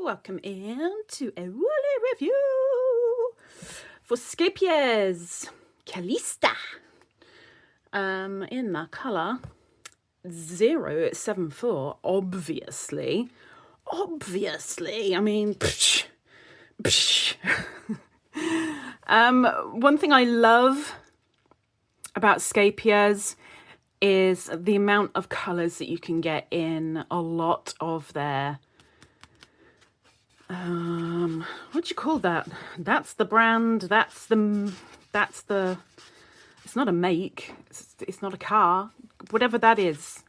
welcome in to a woolly review for Scheepjes Cahlista in the colour 074, obviously, I mean, one thing I love about Scheepjes is the amount of colours that you can get in a lot of their what do you call that? That's the brand, that's the it's not a make, it's not a car, whatever that is,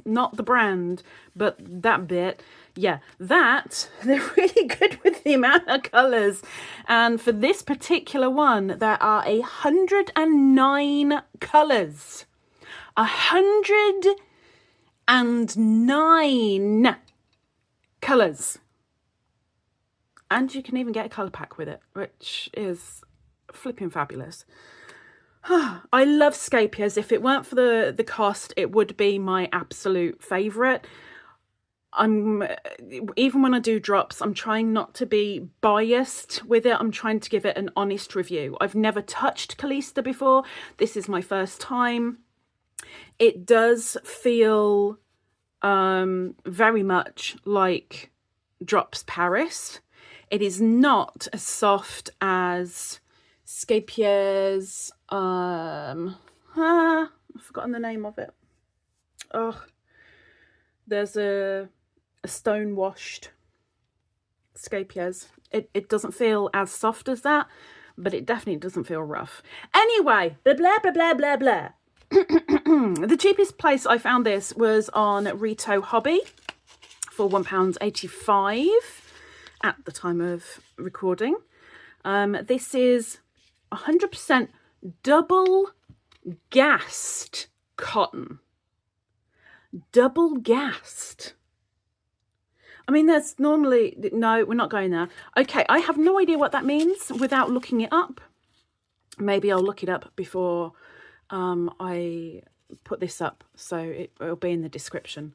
not the brand, but that bit. Yeah, that, they're really good with the amount of colours. And for this particular one, there are 109 colours. 109 colours. And you can even get a colour pack with it, which is flipping fabulous. I love Scheepjes. If it weren't for the cost, it would be my absolute favourite. Even when I do drops, I'm trying not to be biased with it. I'm trying to give it an honest review. I've never touched Cahlista before. This is my first time. It does feel very much like Drops Paris. It is not as soft as Scheepjes. I've forgotten the name of it. Oh, there's a stone washed Scheepjes. It doesn't feel as soft as that, but it definitely doesn't feel rough. Anyway, blah blah blah blah blah blah. The cheapest place I found this was on Ritohobby for £1.85 at the time of recording. This is 100% double gassed cotton. Double gassed. I mean, there's normally, no, we're not going there. Okay, I have no idea what that means without looking it up. Maybe I'll look it up before I put this up, so it'll be in the description.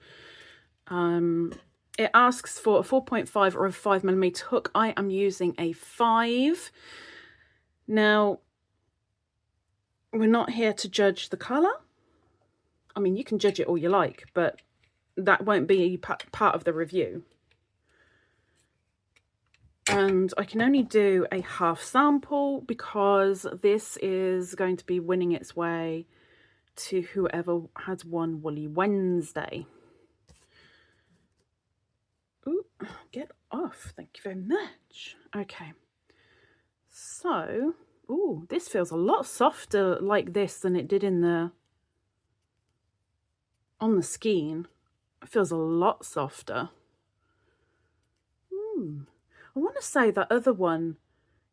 It asks for a 4.5 or a 5mm hook. I am using a 5. Now, we're not here to judge the colour. I mean, you can judge it all you like, but that won't be part of the review. And I can only do a half sample because this is going to be winning its way to whoever has won Woolly Wednesday. Ooh, get off. Thank you very much. Okay. So, ooh, this feels a lot softer like this than it did on the skein. It feels a lot softer. I want to say that other one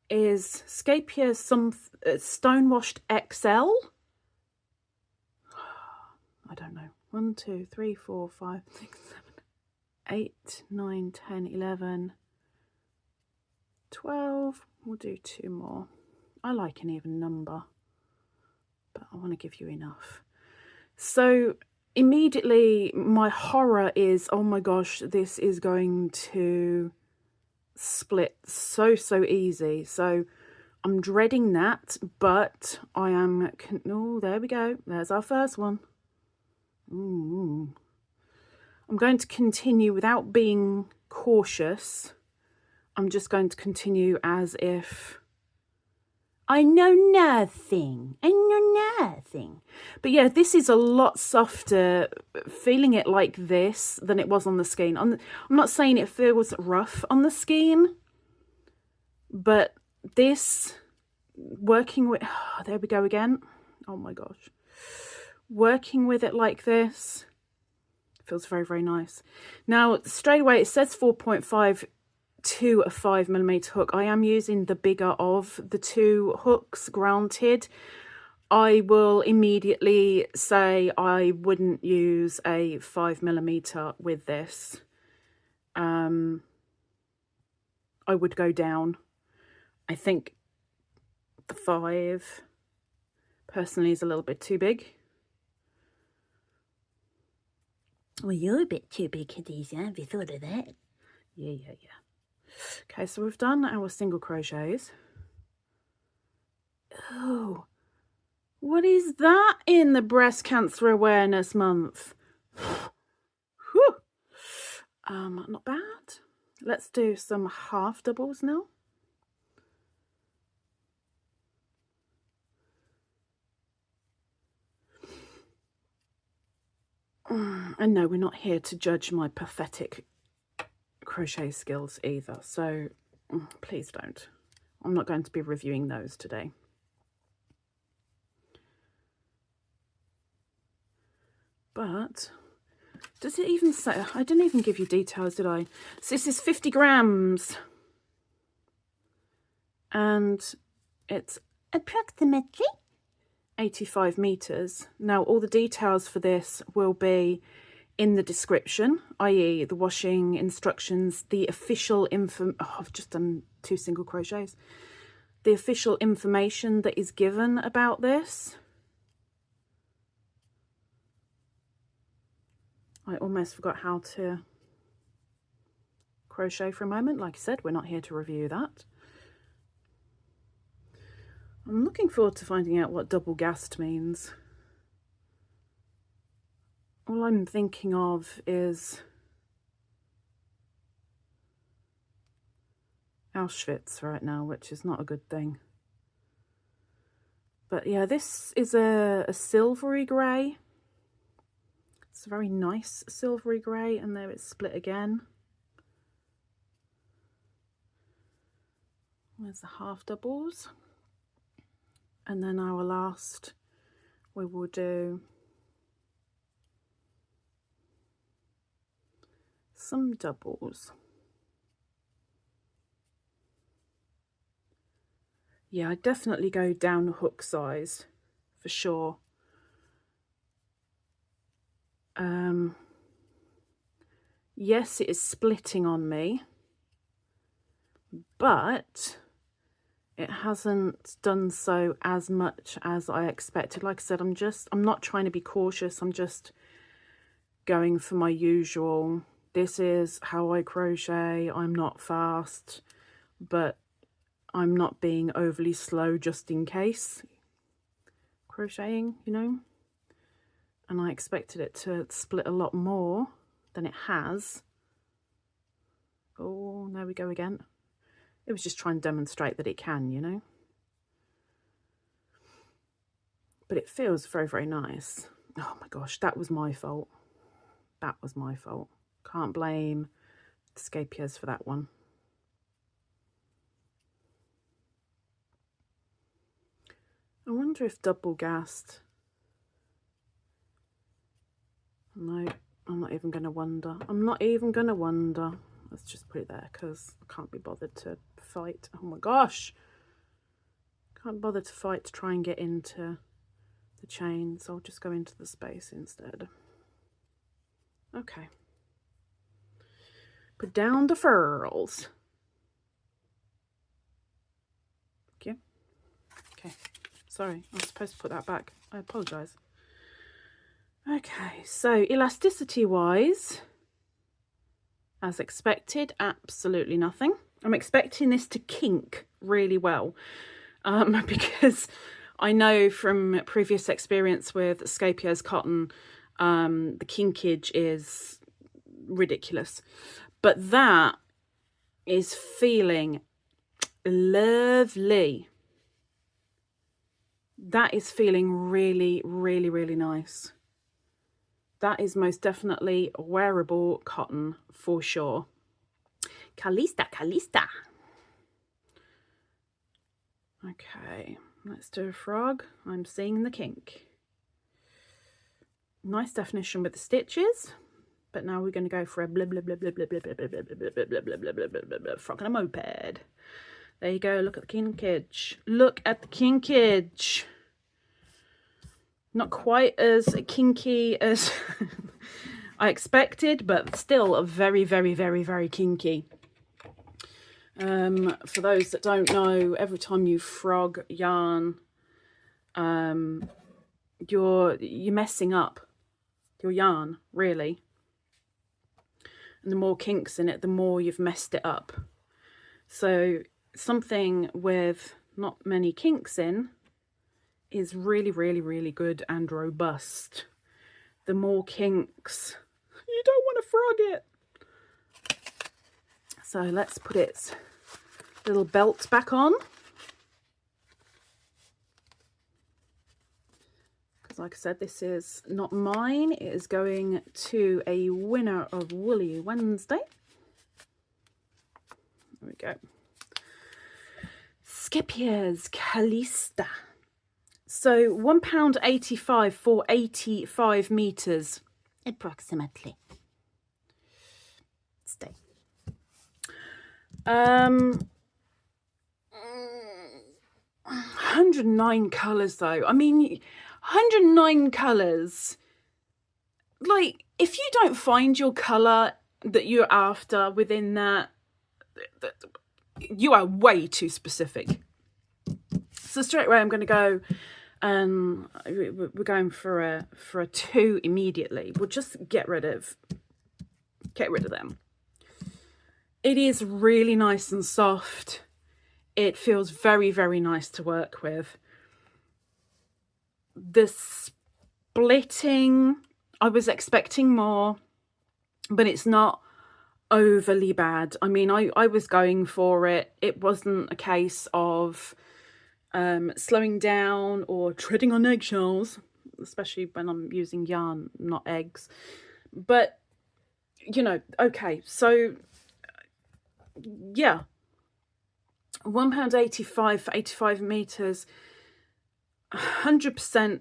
is Scheepjes Stone Washed XL. I don't know. 1, 2, 3, 4, 5, 6, 7, 8, 9, 10, 11, 12. We'll do 2 more. I like an even number, but I want to give you enough. So immediately my horror is, oh my gosh, this is going to split so easy. So I'm dreading that, but I am, oh, there we go. There's our first one. Ooh. I'm going to continue without being cautious. I'm just going to continue as if I know nothing. But yeah, this is a lot softer, feeling it like this than it was on the skein. I'm not saying it feels rough on the skein, but this, working with, oh, there we go again. Oh my gosh. Working with it like this feels very nice. Now, straight away, it says 4.5 to a 5mm hook. I am using the bigger of the 2 hooks, granted. I will immediately say I wouldn't use a 5mm with this. I would go down. I think the 5 personally is a little bit too big. Well, you're a bit too big, Khadija. Have you thought of that? Yeah. Okay, so we've done our single crochets. Oh, what is that in the Breast Cancer Awareness Month? Whew. Not bad. Let's do some half doubles now. And no, we're not here to judge my pathetic crochet skills either, so please don't. I'm not going to be reviewing those today. But does it even say? I didn't even give you details, did I? So this is 50 grams. And it's approximately 85 meters. Now, all the details for this will be in the description, i.e. the washing instructions, the official info. Oh, I've just done 2 single crochets. The official information that is given about this. I almost forgot how to crochet for a moment. Like I said, we're not here to review that. I'm looking forward to finding out what double gassed means. All I'm thinking of is Auschwitz right now, which is not a good thing. But yeah, this is a silvery grey. It's a very nice silvery grey, and there it's split again. There's the half doubles. And then our last, we will do some doubles. Yeah, I definitely go down hook size for sure. Yes, it is splitting on me, but it hasn't done so as much as I expected. Like I said, I'm not trying to be cautious. I'm just going for my usual. This is how I crochet. I'm not fast, but I'm not being overly slow just in case crocheting, you know. And I expected it to split a lot more than it has. Oh, there we go again. It was just trying to demonstrate that it can, you know. But it feels very, very nice. Oh my gosh, that was my fault. That was my fault. Can't blame Scheepjes for that one. I wonder if double gassed. No, I'm not even going to wonder. I'm not even going to wonder. Let's just put it there because I can't be bothered to fight. Oh my gosh. Can't bother to fight to try and get into the chain, so I'll just go into the space instead. Okay. Put down the furls. Thank you. Okay. Sorry, I was supposed to put that back. I apologise. Okay, so elasticity-wise, as expected, absolutely nothing. I'm expecting this to kink really well because I know from previous experience with Scheepjes cotton, the kinkage is ridiculous. But that is feeling lovely. That is feeling really, really, really nice. That is most definitely wearable cotton for sure. Cahlista. Okay, let's do a frog. I'm seeing the kink. Nice definition with the stitches, but now we're going to go for a blah blah blah blah blah blah blah blah blah blah blah blah blah blah blah blah frog on a moped. There you go. Look at the kinkage. Look at the kinkage. Not quite as kinky as I expected, but still a very, very, very, very kinky. For those that don't know, every time you frog yarn, you're messing up your yarn, really. And the more kinks in it, the more you've messed it up. So something with not many kinks in is really, really, really good and robust. The more kinks, you don't want to frog it. So let's put its little belt back on. Because like I said, this is not mine. It is going to a winner of Woolly Wednesday. There we go. Scheepjes Cahlista. So £1.85 for 85 meters, approximately. Stay. 109 colours though. I mean, 109 colours. Like, if you don't find your colour that you're after within that, you are way too specific. So straight away I'm going to go, we're going for a 2 immediately. We'll just get rid of them. It is really nice and soft. It feels very, very nice to work with. The splitting, I was expecting more, but it's not overly bad. I mean, I was going for it. It wasn't a case of slowing down or treading on eggshells, especially when I'm using yarn, not eggs. But, you know, okay, so yeah, £1.85 for 85 meters, 100%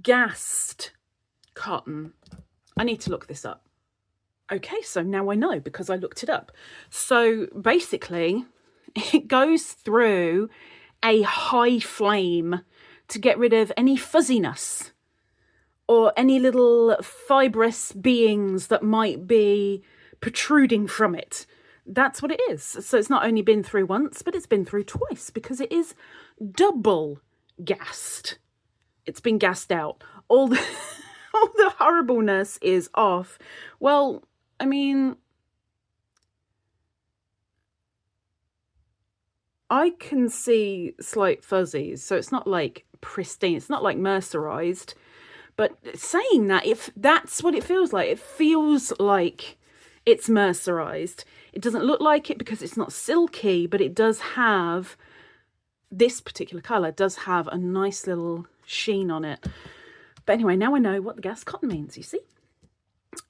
gassed cotton. I need to look this up. Okay, so now I know because I looked it up. So basically, it goes through a high flame to get rid of any fuzziness or any little fibrous beings that might be protruding from it. That's what it is. So it's not only been through once, but it's been through twice because it is double gassed. It's been gassed out. All the horribleness is off. Well, I mean, I can see slight fuzzies, so it's not like pristine. It's not like mercerized. But saying that, if that's what it feels like it's mercerized. It doesn't look like it because it's not silky, but it does have, this particular colour does have a nice little sheen on it. But anyway, now I know what the gas cotton means, you see.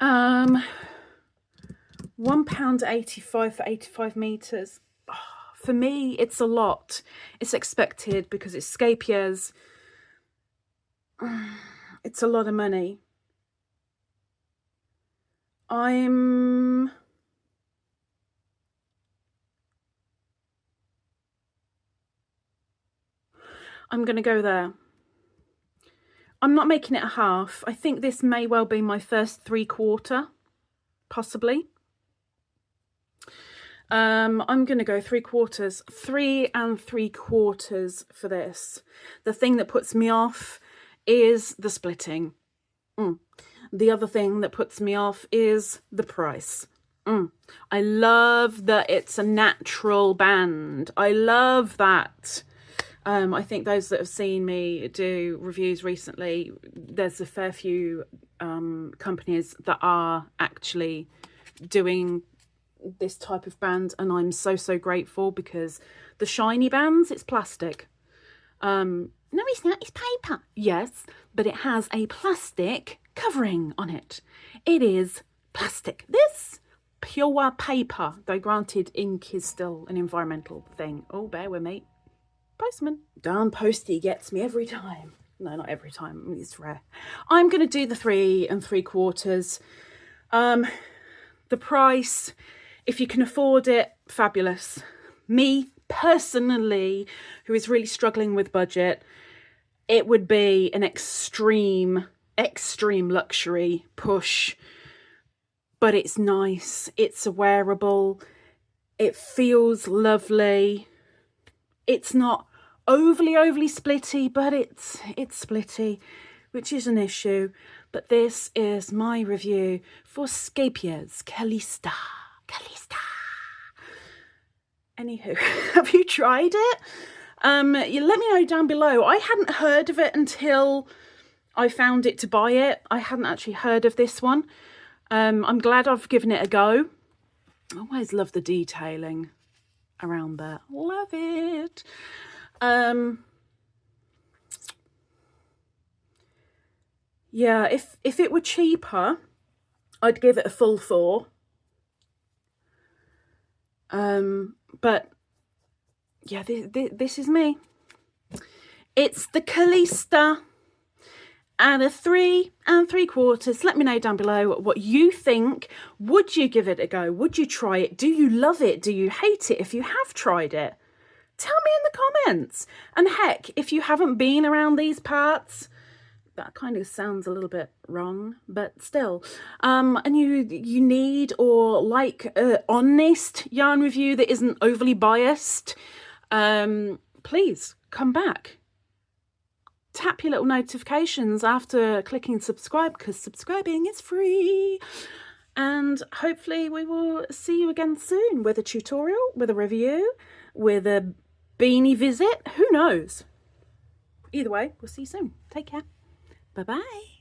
£1.85 for 85 meters. Oh, for me, it's a lot. It's expected because it's Scheepjes. It's a lot of money. I'm going to go there. I'm not making it a half. I think this may well be my first 3/4, possibly. I'm going to go 3/4, 3 3/4 for this. The thing that puts me off is the splitting. The other thing that puts me off is the price. I love that it's a natural band. I love that. I think those that have seen me do reviews recently, there's a fair few companies that are actually doing this type of band, and I'm so grateful because the shiny bands, it's plastic. No, it's not, it's paper. Yes, but it has a plastic covering on it. It is plastic. This pure paper, though granted ink is still an environmental thing. Oh, bear with me. Postman. Darn postie gets me every time. No, not every time. It's rare. I'm going to do the 3 3/4. The price, if you can afford it, fabulous. Me, personally, who is really struggling with budget, it would be an extreme luxury push. But it's nice. It's a wearable. It feels lovely. It's not overly splitty, but it's splitty. which is an issue, but this is my review for Scheepjes Cahlista. Anywho, have you tried it? You let me know down below. I hadn't heard of it until I found it to buy it. I hadn't actually heard of this one. I'm glad I've given it a go. I always love the detailing around there. Love it. Yeah, if it were cheaper, I'd give it a full 4. But yeah, this is me. It's the Cahlista and a 3 3/4. Let me know down below what you think. Would you give it a go? Would you try it? Do you love it? Do you hate it? If you have tried it, tell me in the comments. And heck, if you haven't been around these parts, that kind of sounds a little bit wrong, but still, and you need or like an honest yarn review that isn't overly biased, please come back. Tap your little notifications after clicking subscribe, because subscribing is free. And hopefully we will see you again soon with a tutorial, with a review, with a beanie visit. Who knows? Either way, we'll see you soon. Take care. Bye-bye.